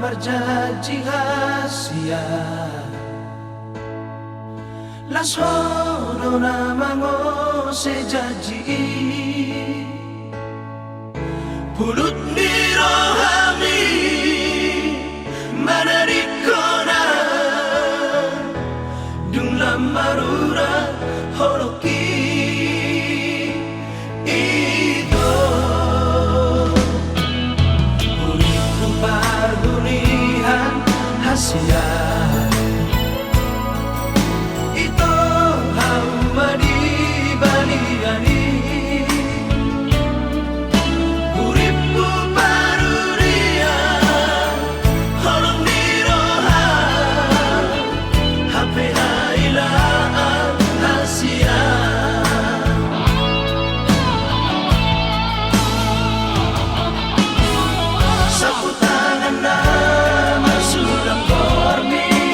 marjanji hasia las horona mango se janji pulut nirohami manarikona dung lamarura horoki Asia itu hamba di baliani uripku paruria holong diroha HP ailaan Asia sapu tangan nama sudah kormi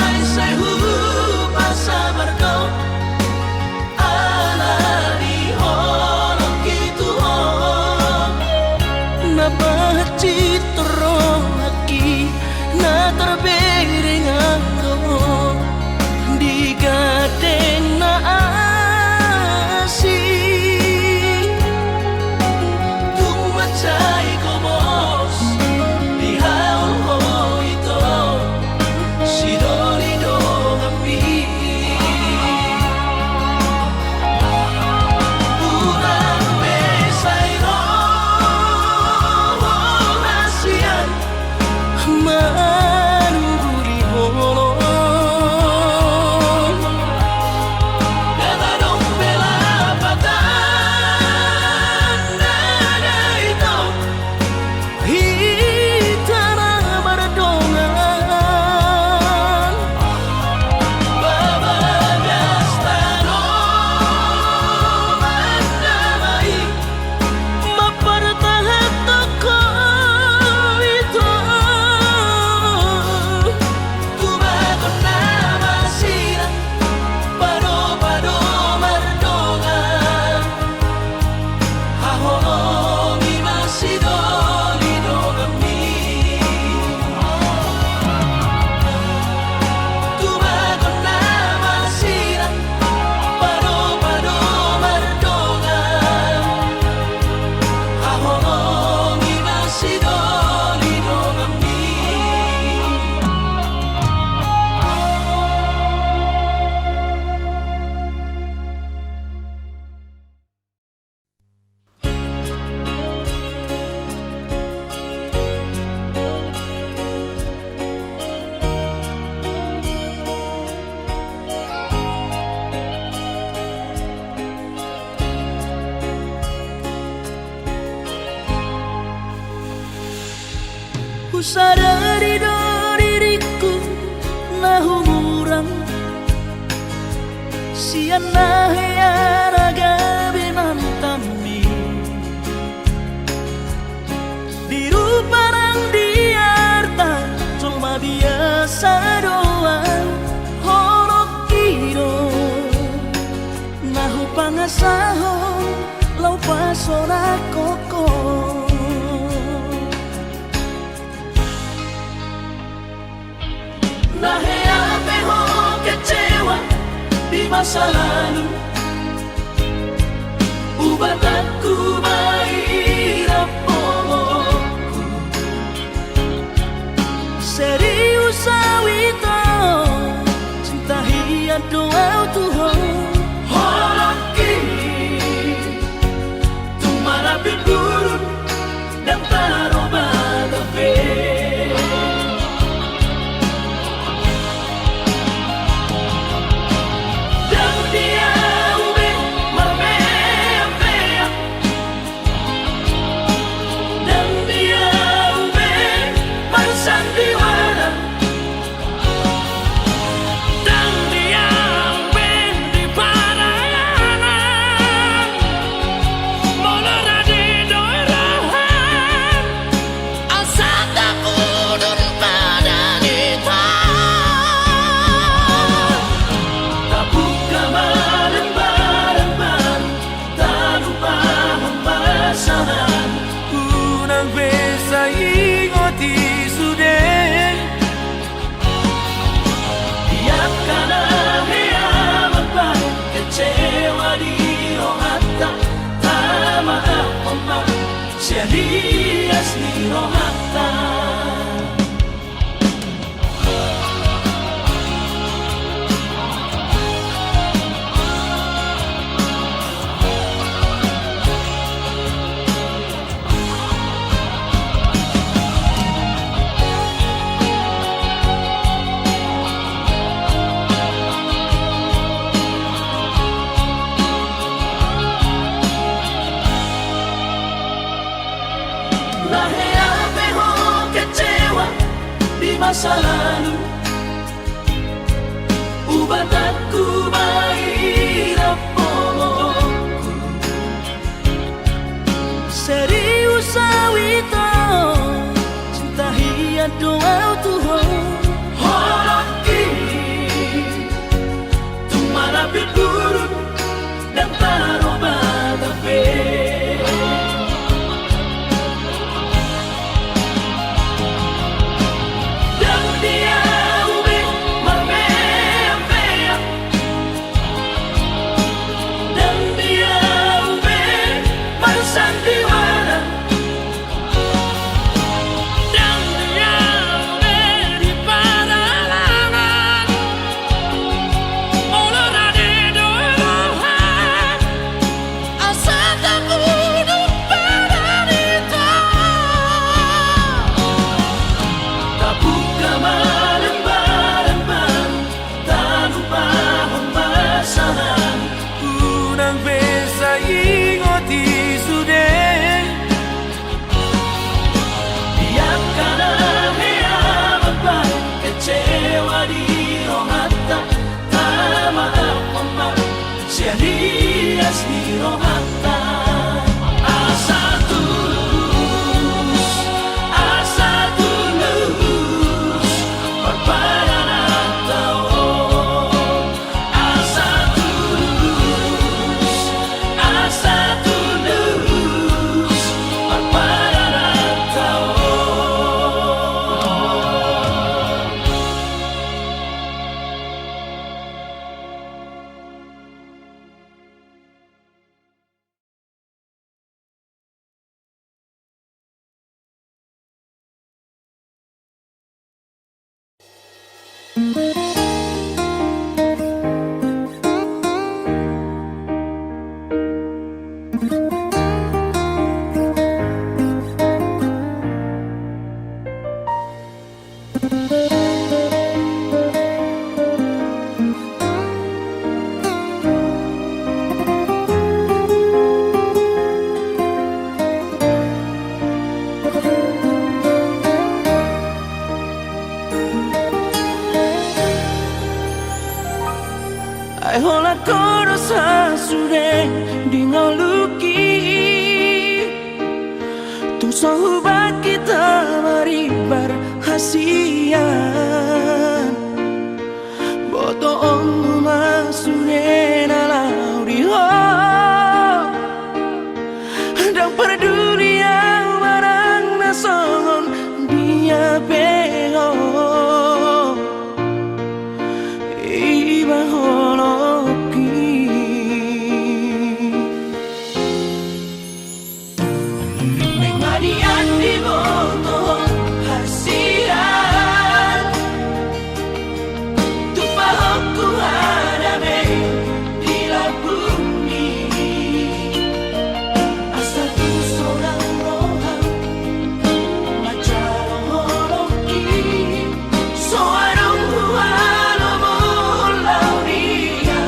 ai sai hu pasa margo ala di holong gitu ho na bacitro aki na terbering ako di gadeng na asi tung macai komos di haul ho ito si doli do ngapi urang besai ro hasian manuri holo Kata dong bela patan nada itu hitana bardongan Baba gastano mandamai mapartahat ako ito Tumagon na masira Pado-pado mardongan Hahologi masidoli do kami Tumagon na masira Pado-pado mardongan Hahologi masidoli do kami ku sadari do diriku na humurang sian na heyaraga binantami biru parang diarta cuma biasa doang horok kiro nahu pangasaho lau pasona koko Naheape ho kecewa di masa lalu Ubatanku mahirap pomoku serius awito cinta hiat doa Tuhan Holoki Tumarapin gurun dan taroba gabe Dan dia ube marmea-mea Dan dia ube marsandiwara Dan dia ube di parayanan Molora di doirahan Asaka kudun pada kita Tabuka bareng-bareng Tak lupa pembasahan unang besa ingoti sudah Biarkan hea beban kecewa di rohata Tak maaf omak serius di rohata Naheape ho kecewa di masa lalu Ubatanku mahirap pomoku serius awito cinta hiat doa Tuhan Holoki rohata asa tulus berpadangan tao asa tulus berpadangan tao. Ai hola koro sa sureng dingo luki tung sohubat kita mari berhasian boto ong masurena lauriho dan peduli yang barang nasongon dia pengo iba holoki Mengadian di boto hasian tu pahokku hadame di la bumi asa tu seorang rohang macam holoki soarong hualo molau dia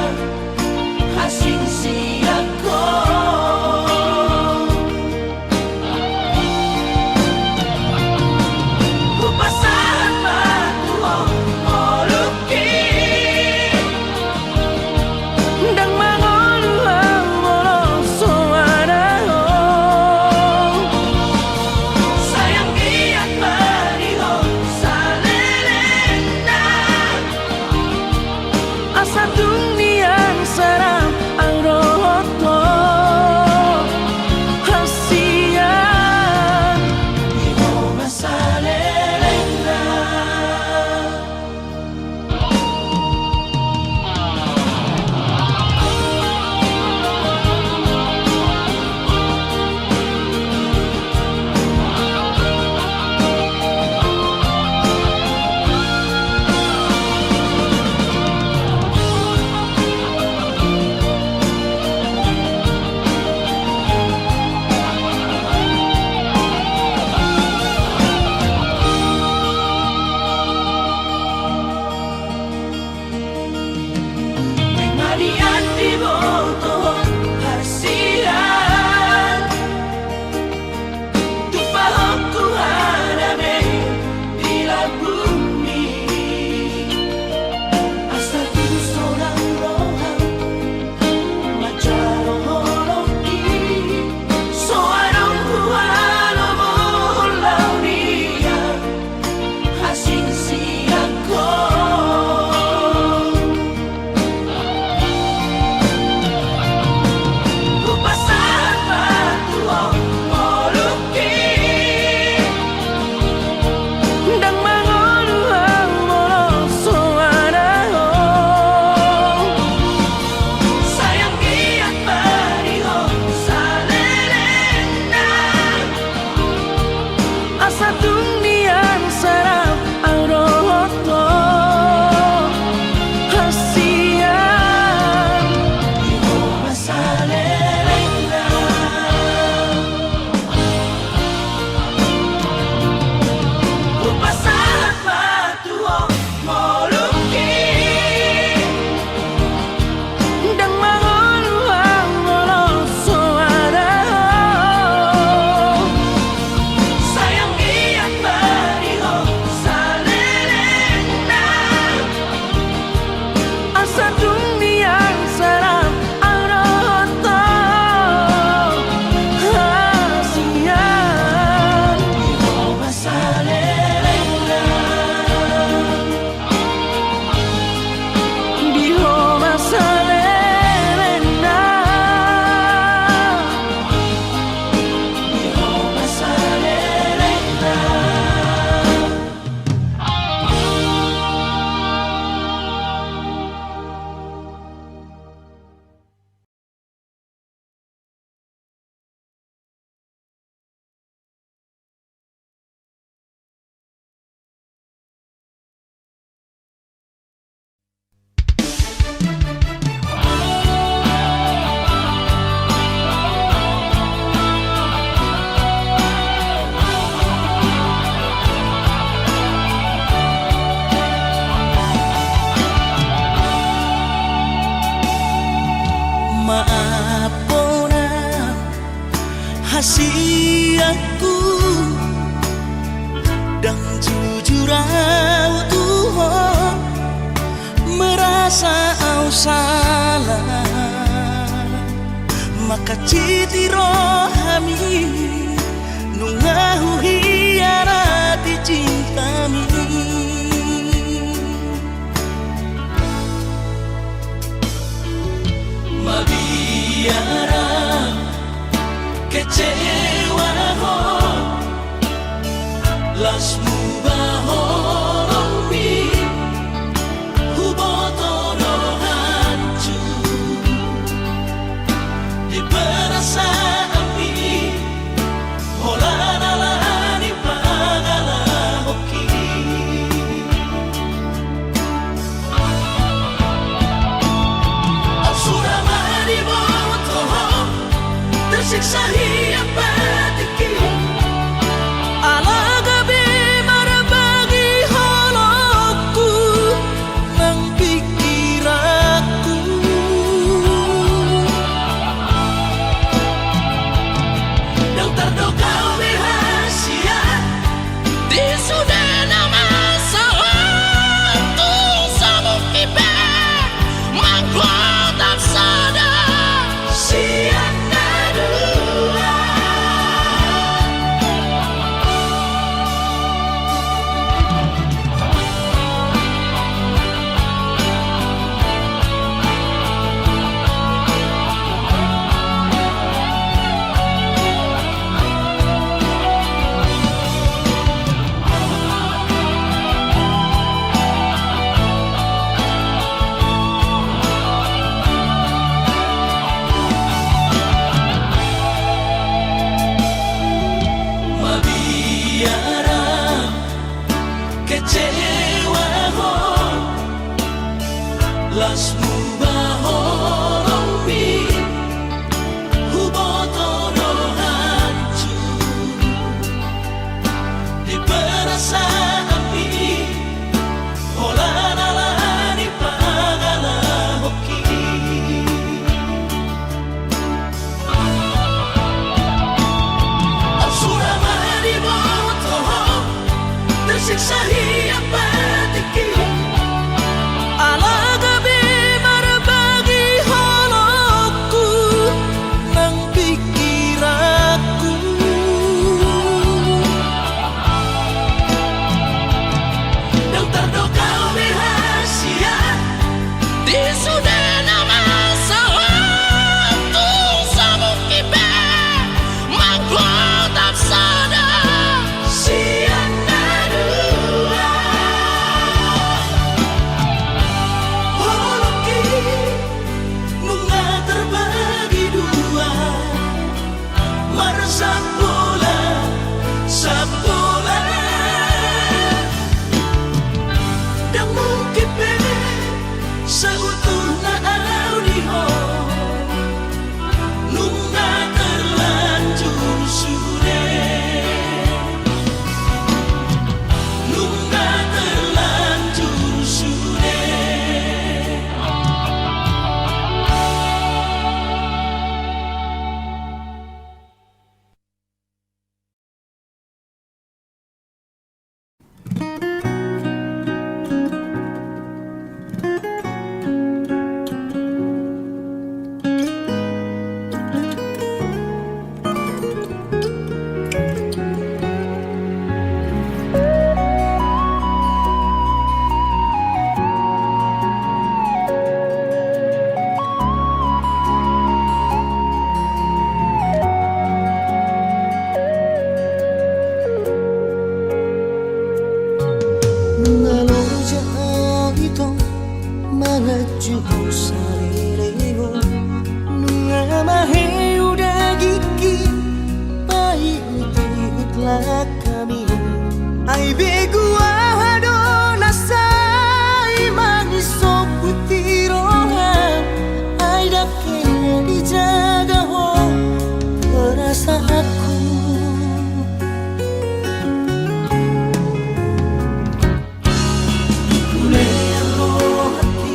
hasing siako Kupasahan matuong moluki dang mangoluang moloso anaho sayang iat mariho sa lelena asa duniang sarang ang rohoto hasian imo masalelena Mengadian di boto hasian tu pahokku hadame di la bumi asa tu seorang rohang macam holoki soarong hualo molau dia hasing siako Makacitiro kami nungahu hiarati cintami. Mabiara kecewa ho las mubahorong mi hubotono hancur di perasaan mi holalala di pagala hoki. Absurama di boto tersiksa hiap batiki. Las mubahorong mi hubotono hancur di perasaan mi holalala di pagala hoki. Absurama di boto tersiksa hiap batiki. Ai begu ahado nasai manis so putirohan. Ai dakenya dijaga ho perasaanku. Kulero hati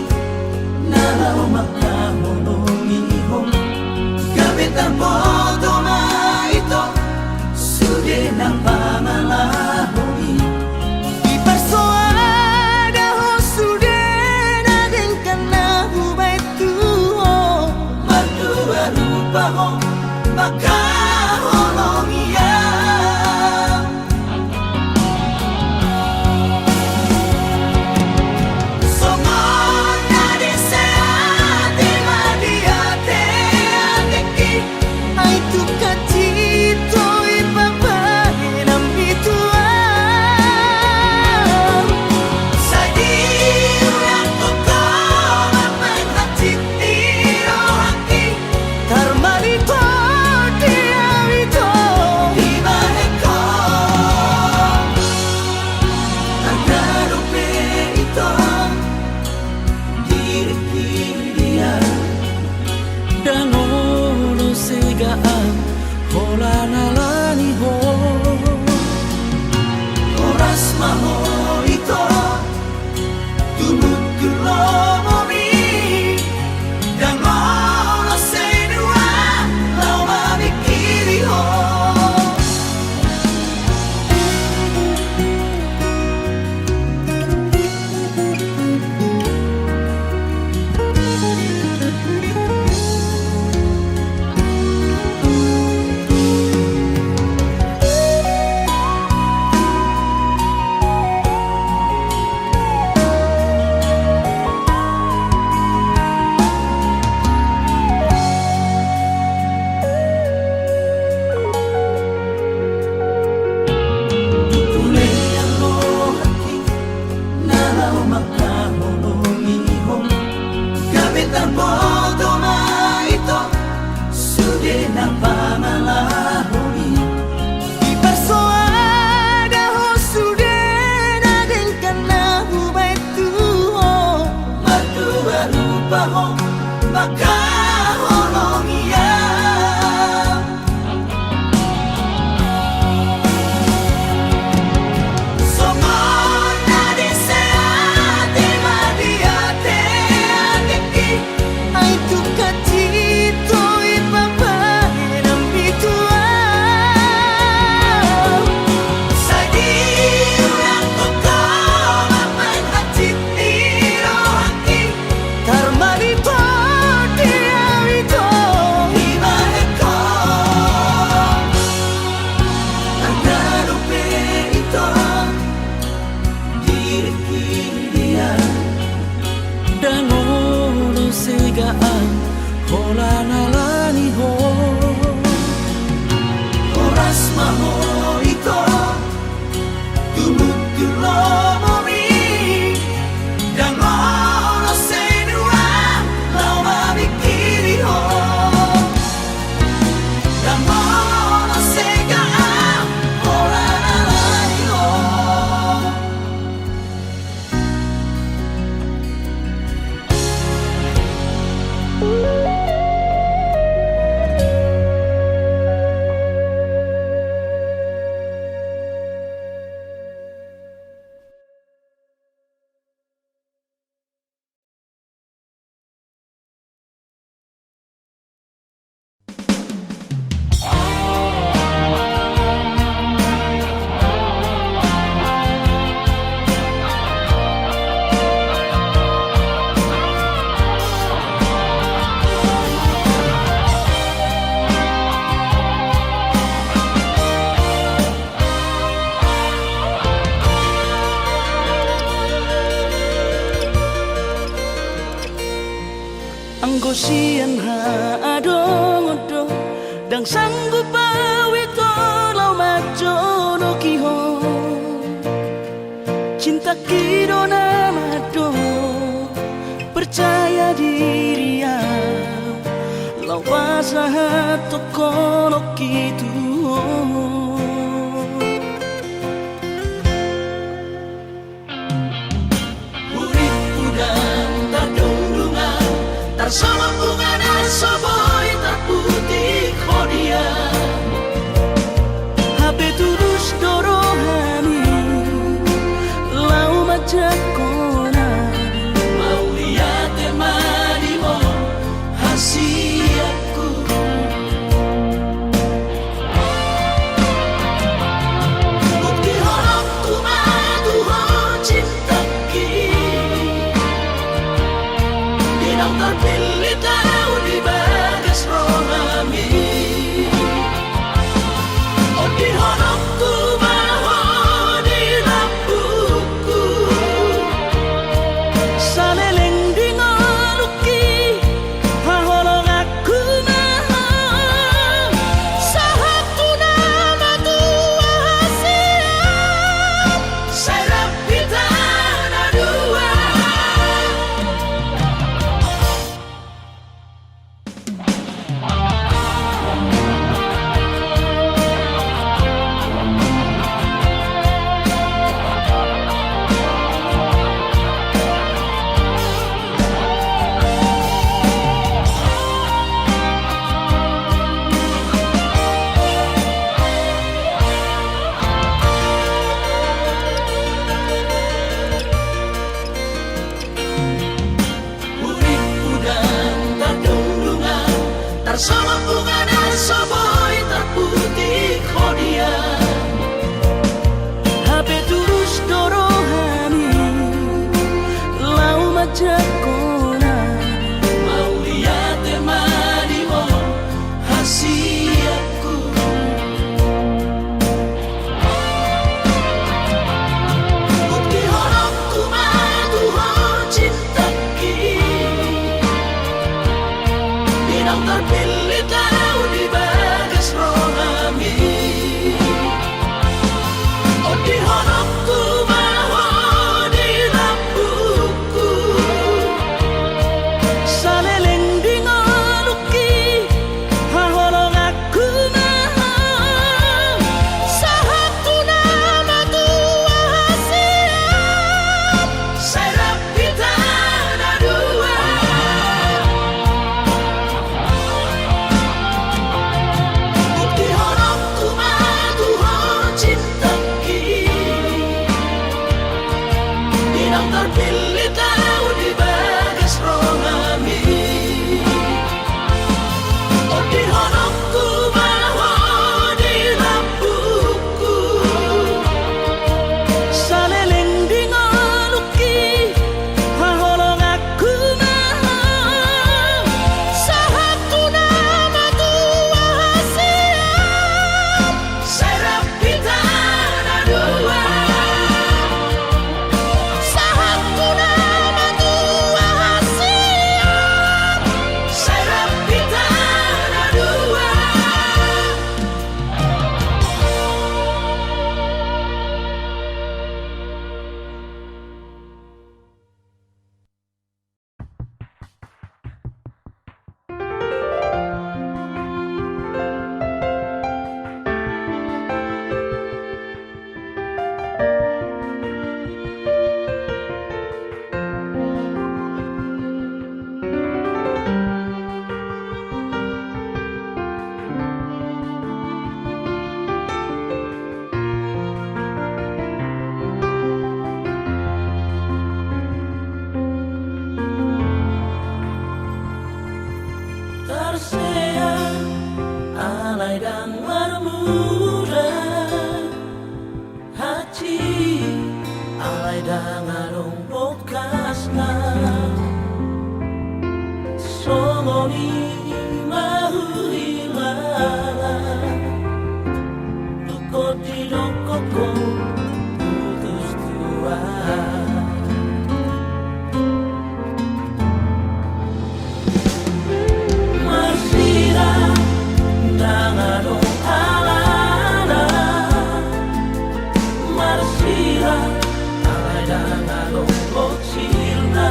nalau makamonomi ho gabetan bodo na ito sude ng pangalahomi. Dangono segaan hola nalani ho Oras maho ito Tumutun lomoni Dangono senua Lau mamikiri ho Dangono segaan hola nalani ho Oras maho ito Tumutun lomoni Dangono senua Lau mamikiri ho Dangono segaan hola nalani ho Anggo sian ha adong odo Dang sanggup awito lau majono kiho Cinta kido namado Percaya diri ya Lau pasahat tokono kitu Urip udang terdundungan Tersama bunga dan soboy terputih kodia Habe tulus dorohani Lau majak kona Mau lihat temani mo hasiatku Bukti horok tu madu ho cinta ki Dinang terpilih tahu di bagas rohami Oh di horok tu maho di lampuku Saleleng di ngaluki Haholong aku maha Sahatu nama tua hasiat Serap kita ada dua dan marmura hati alai dangarong bokasna songoni mahulilala duko di dokoko putus tua masira dangarong alana marsira alai dangarong bocilna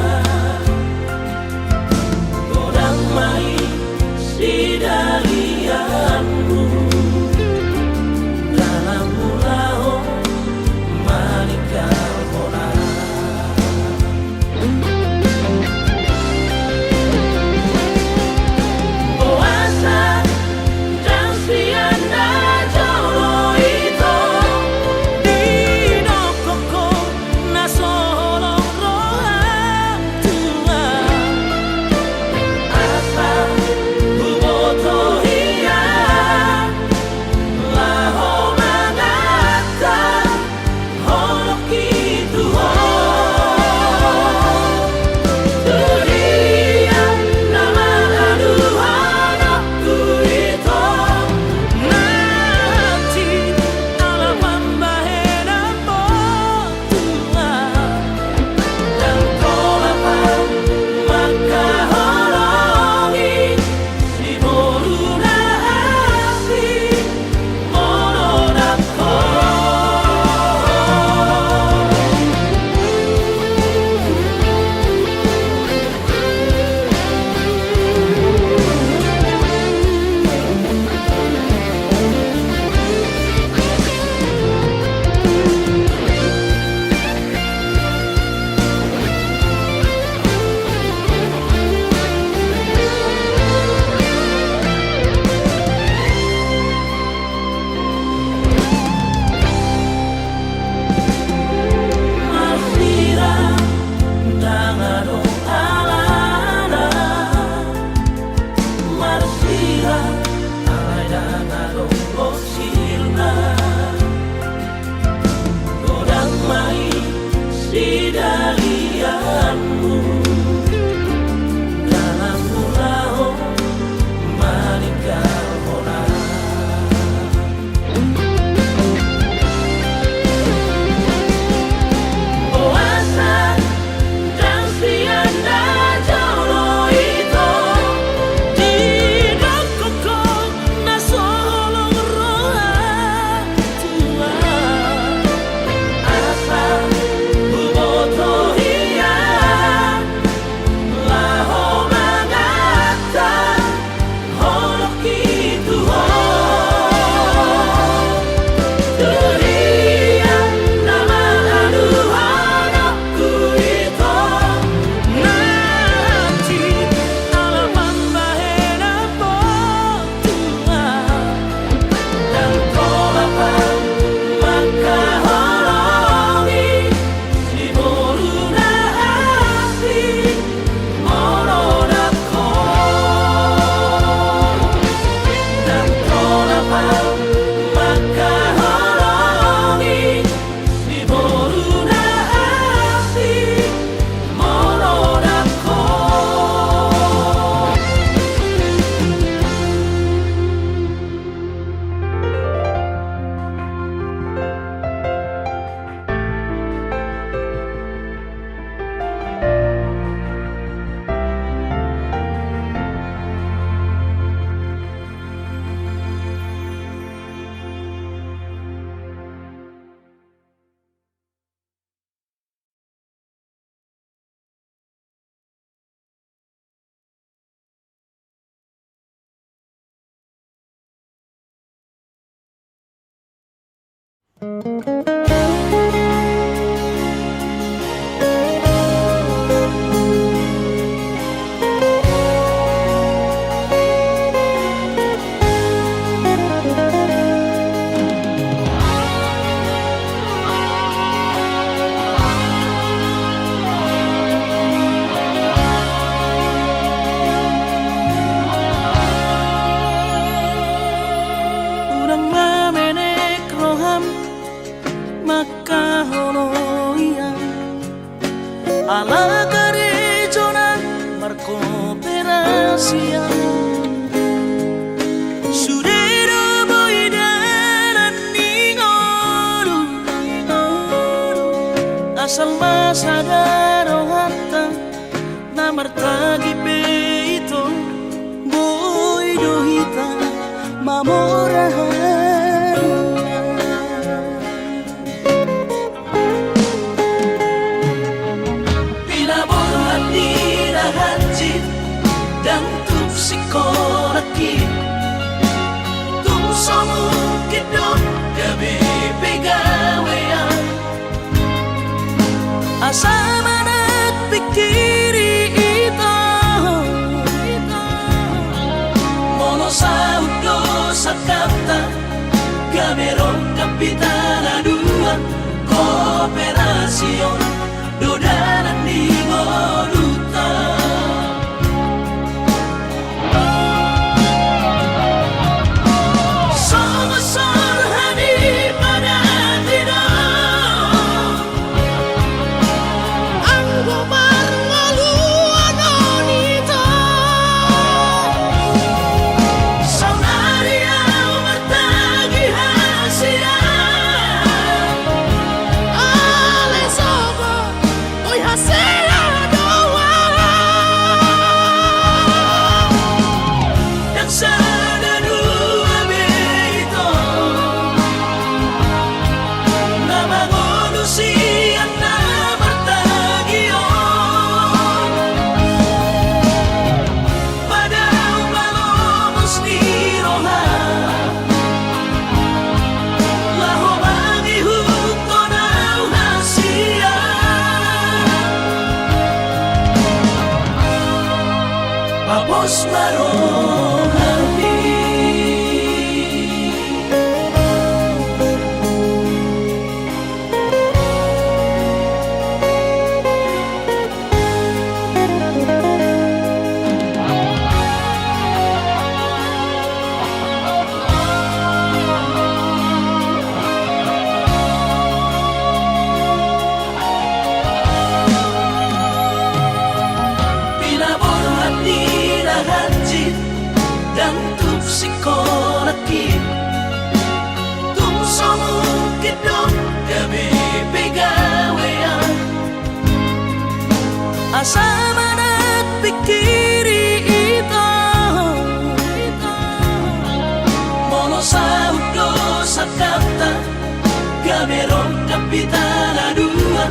godang mai sidalianmu dalam mulaho manikah bola puasa dan sianda jolo itu Dino koko na solong rohang tua asa buboto hiya laho mangata holok itu ho dunia nama aduhanku itu Nanti ala pambahena botua dan tolak maka holongi si boruna asi monodako Masira dangarong alana marsira alai dangarong bocilna godang mai sidalianmu dalam mulaho manikah bola puasa dan sianda jolo itu Dino koko na solong rohang tua asa buboto hiya laho mangata holok itu ho dunia nama aduhanku itu Nanti ala pambahena botua dan tolak maka holongi si boruna asi monodako dan tolak maka holongi si boruna asi monodako rahasia. Surero boy daran ningolu, asal masadaro hatta namartagi peito boy dohita mamorahan. Pinaborhat ni rahanjit dan tup sikolaki tum somu kidok gabi pegawean Asa manak pikiri ito mono sa udo sa kapta gamerong kapitana dua kooperasyon dodanan di Moduta. Song-song hani pada tidak ang gumarngaluan nito. Saudari yang bertagi hasia Alesogo oy hasela doa. dan sana dua beito nama manusia na bertagion pada umalomos ni roha laho mangihut ko na hasia Papos marohani Pinaborhat ni rahanjit dan tup sikolaki tum somu kidok gabi pegawean Asa manak pikiri ito mono sa udo sa kapta gamerong kapitana dua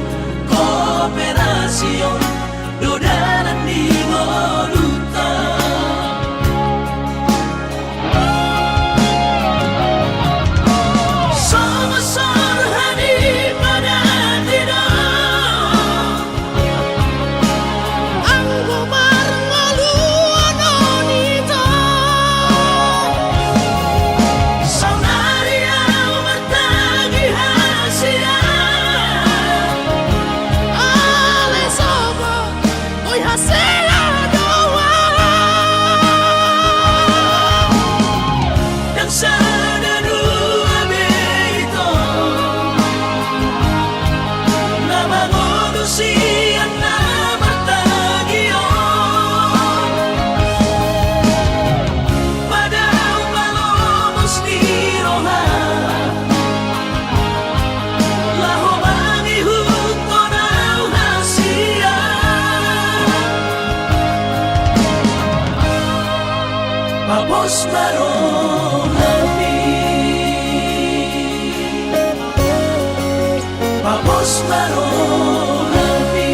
kooperasyon dodanan di Moduta. Song-song hani pada tidak ang gumarngaluan nito. Saudari yang bertagi hasia Alesogo oy hasela doa. dan sana dua beito nama manusia na bertagion pada umalomos ni roha laho mangihut ko na hasia Papos marohani Papos marohani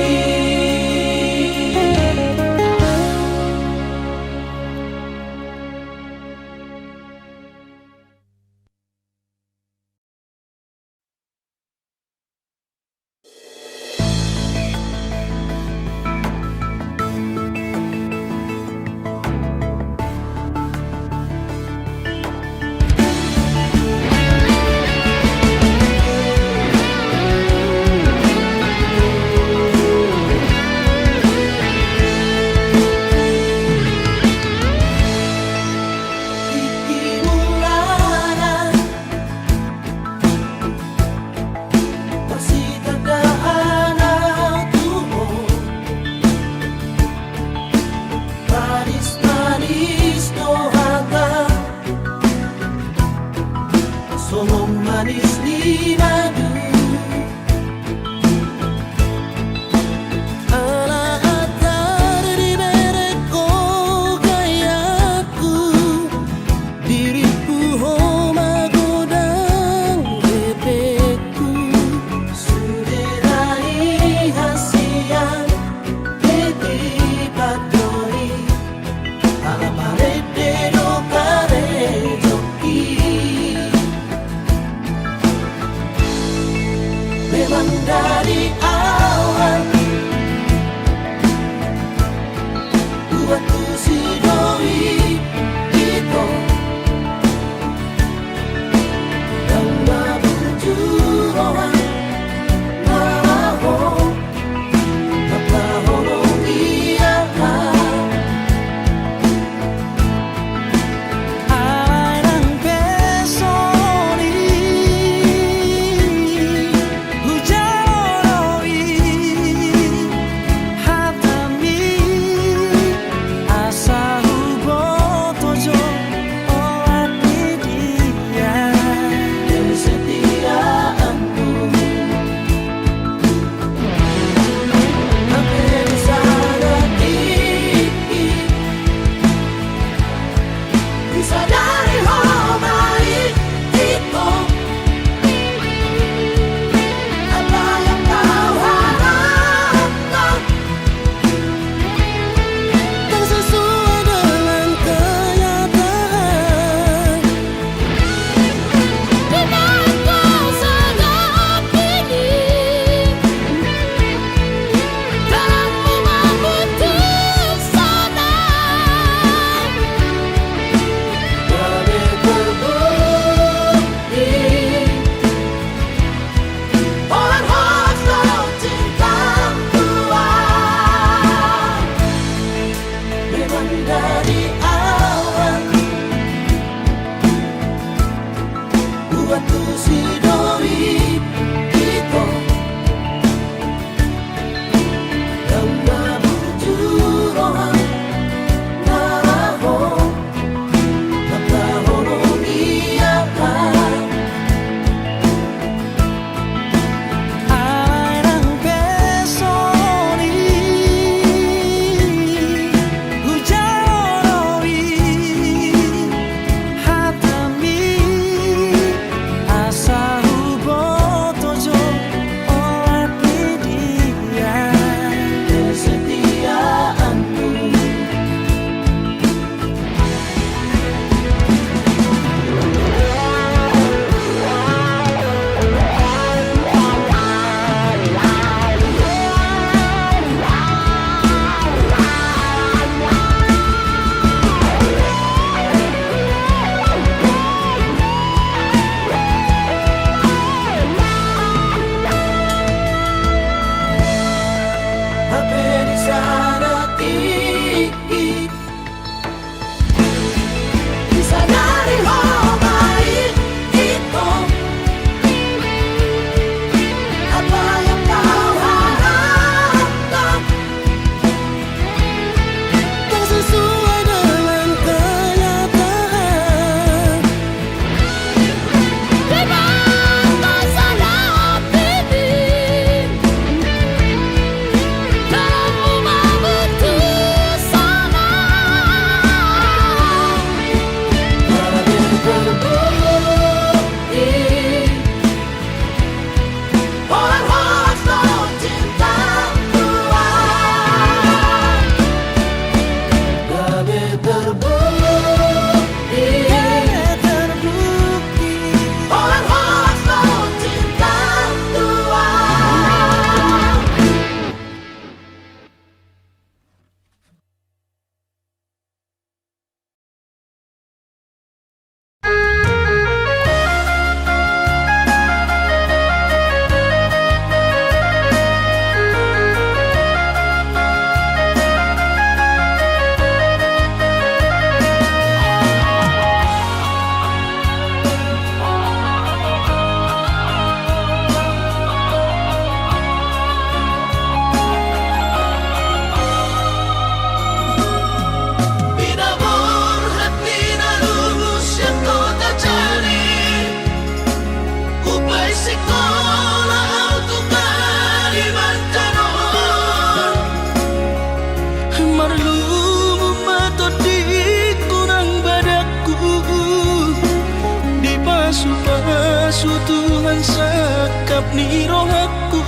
mansakap ni rohaku.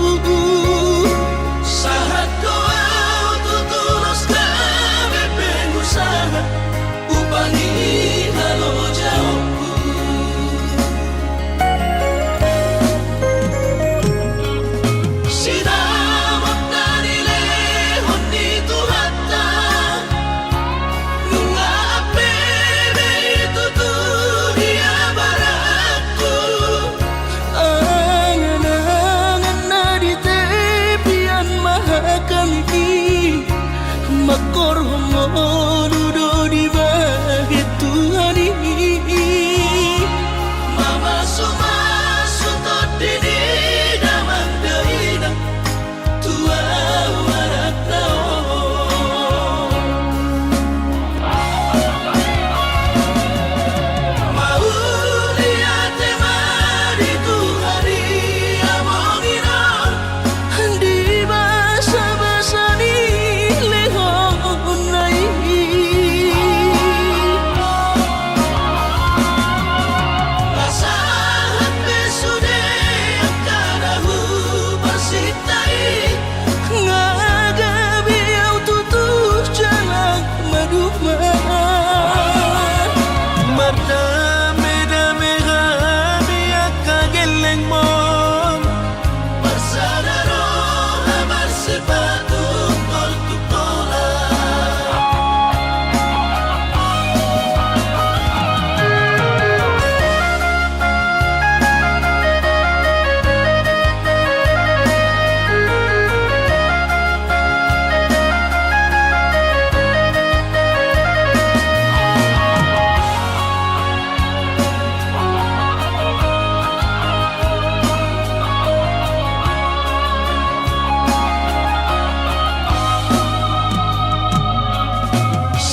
Sahat doa tutulus kami pengusaha upangi halo jauhku. Sinamot na nilehon ni Tuhata nunga apebe tuturia barakku. Angan-angan na di tepian mahakami, makor homo dudo di bahit Tuhani. Mama sutot dini damang deina tua warak nao. Mau lihat mari Tuhari amongina Di basa-basa ni lehon nai. lasahan besude karahu bersitai. Ngagabi au tutus jalan maduma. Mardame-dame kami akageleng mo. Bersadaro amar sepatu tol tutola.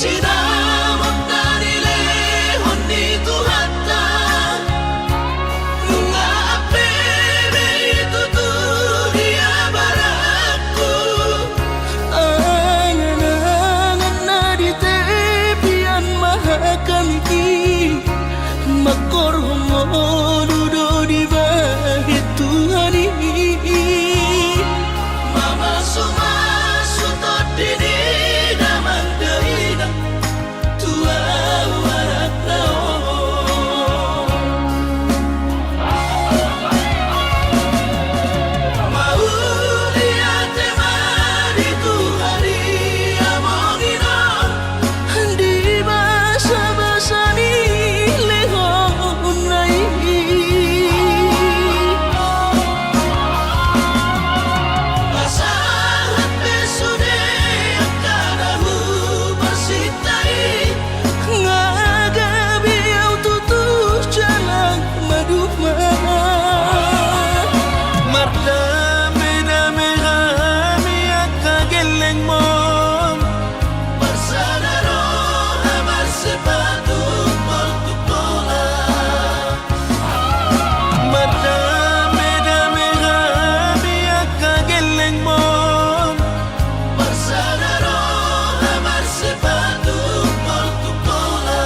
Sinamot na nilehon ni Tuhata nunga apebe tuturia barakku. Angan-angan na di tepian mahakami, makor homo dudo di bahit Tuhani. Mama sutot dini damang deina tua warak nao. Mau lihat mari Tuhari amongina Di basa-basa ni lehon nai. lasahan besude karahu bersitai. Ngagabi au tutus jalan maduma. Mardame-dame kami akageleng mo. Bersadaro amar sepatu tol tutola. Mardame-dame kami akageleng mo. Bersadaro amar sepatu tol tutola.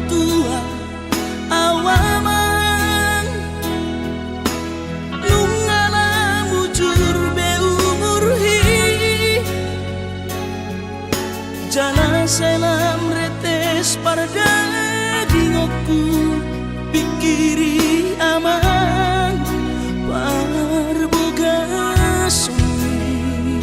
Tua awaman nungala mujur be umurhi jana selam retes parda dingoku pikiri aman parboga sumi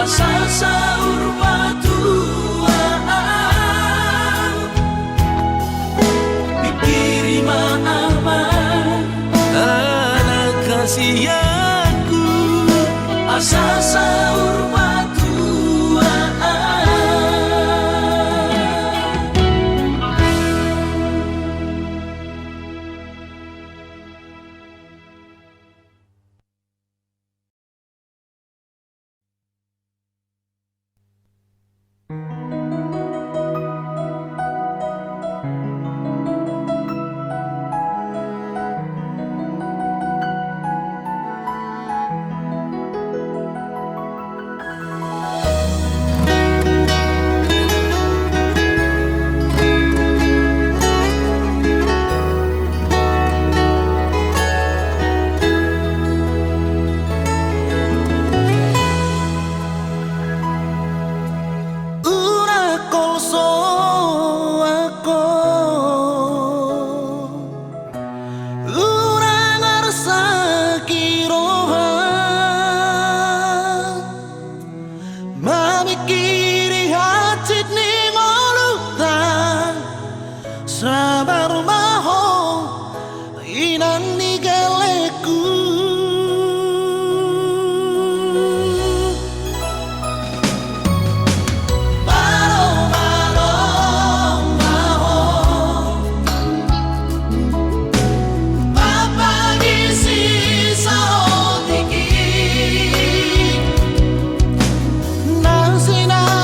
asa sahur batuan dikiri aman anak kasihanku asa sahur batuan. Sabar maho inan nigeleku Balo balo maho Papa gisi sao tiki Nang sina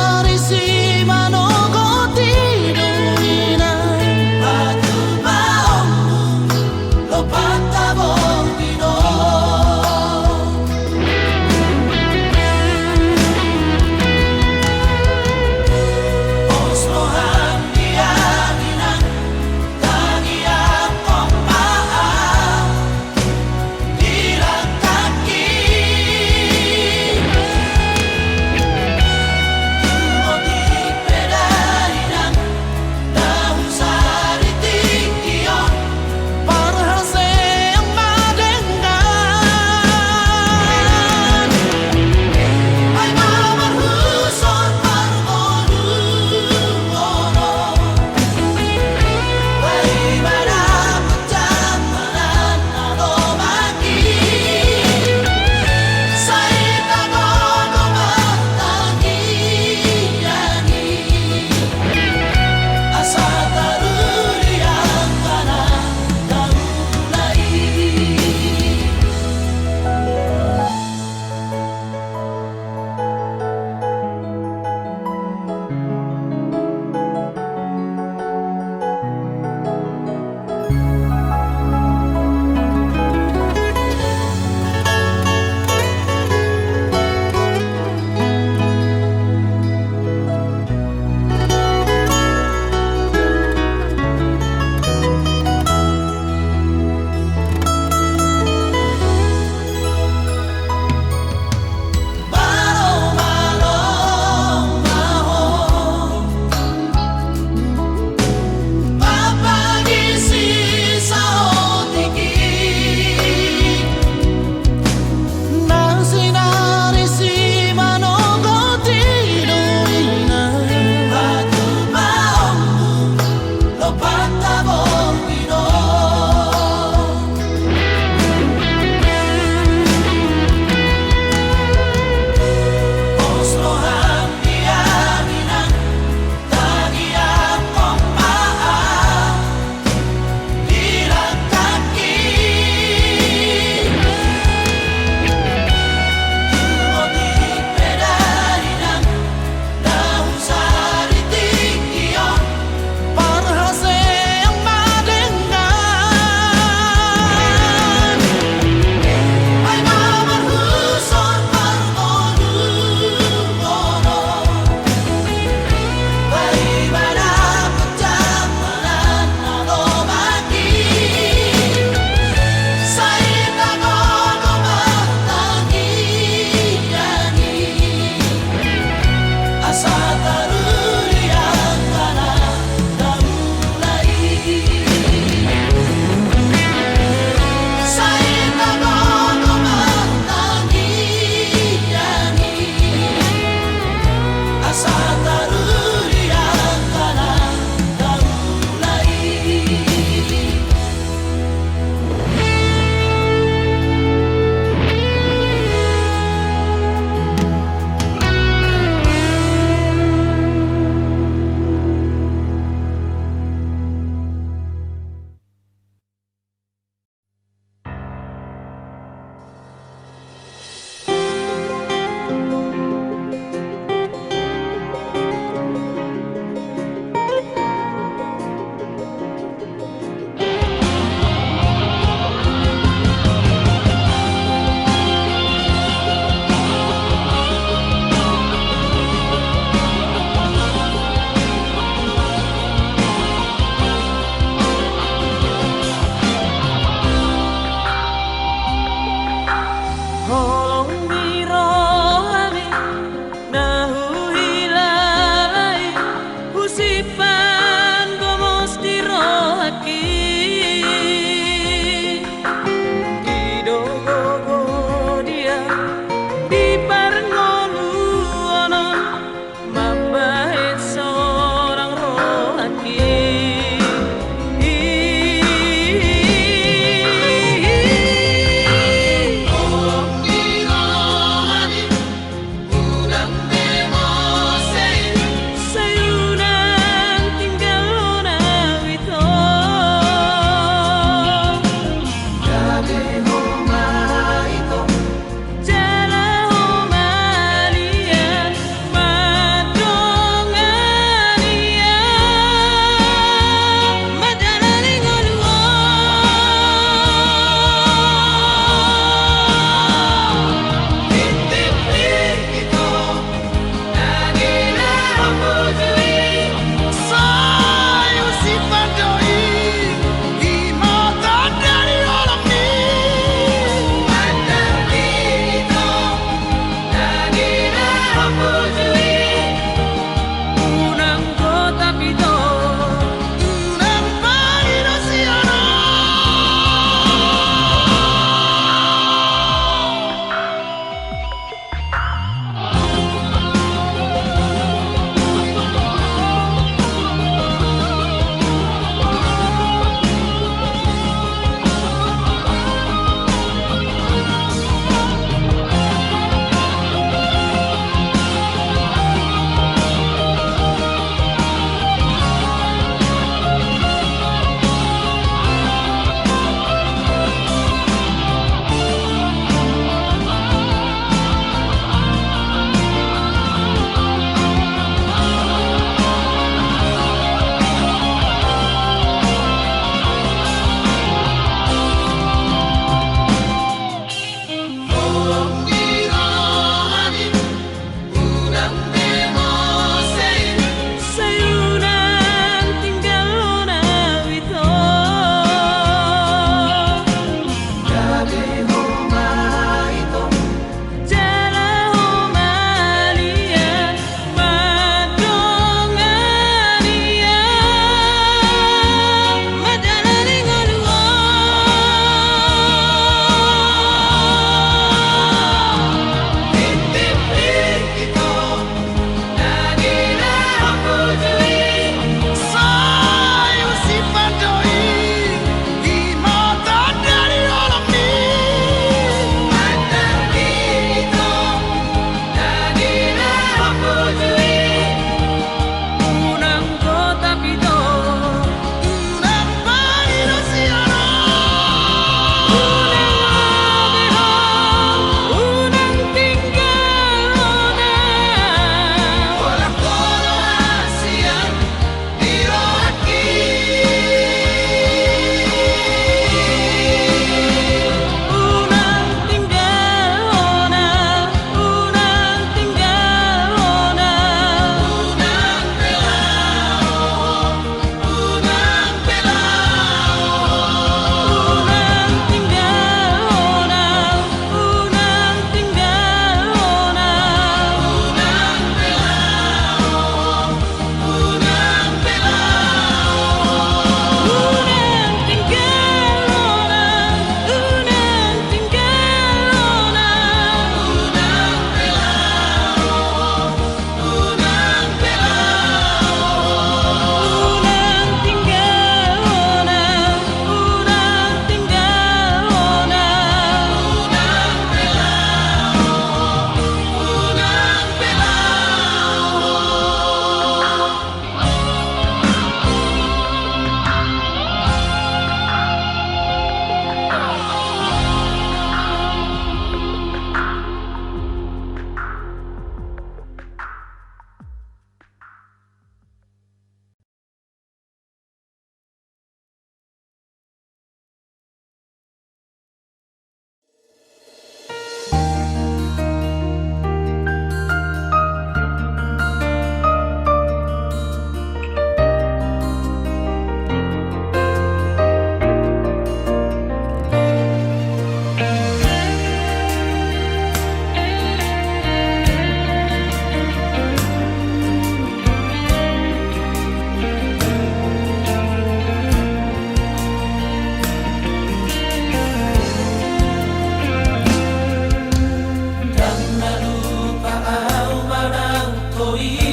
ko'y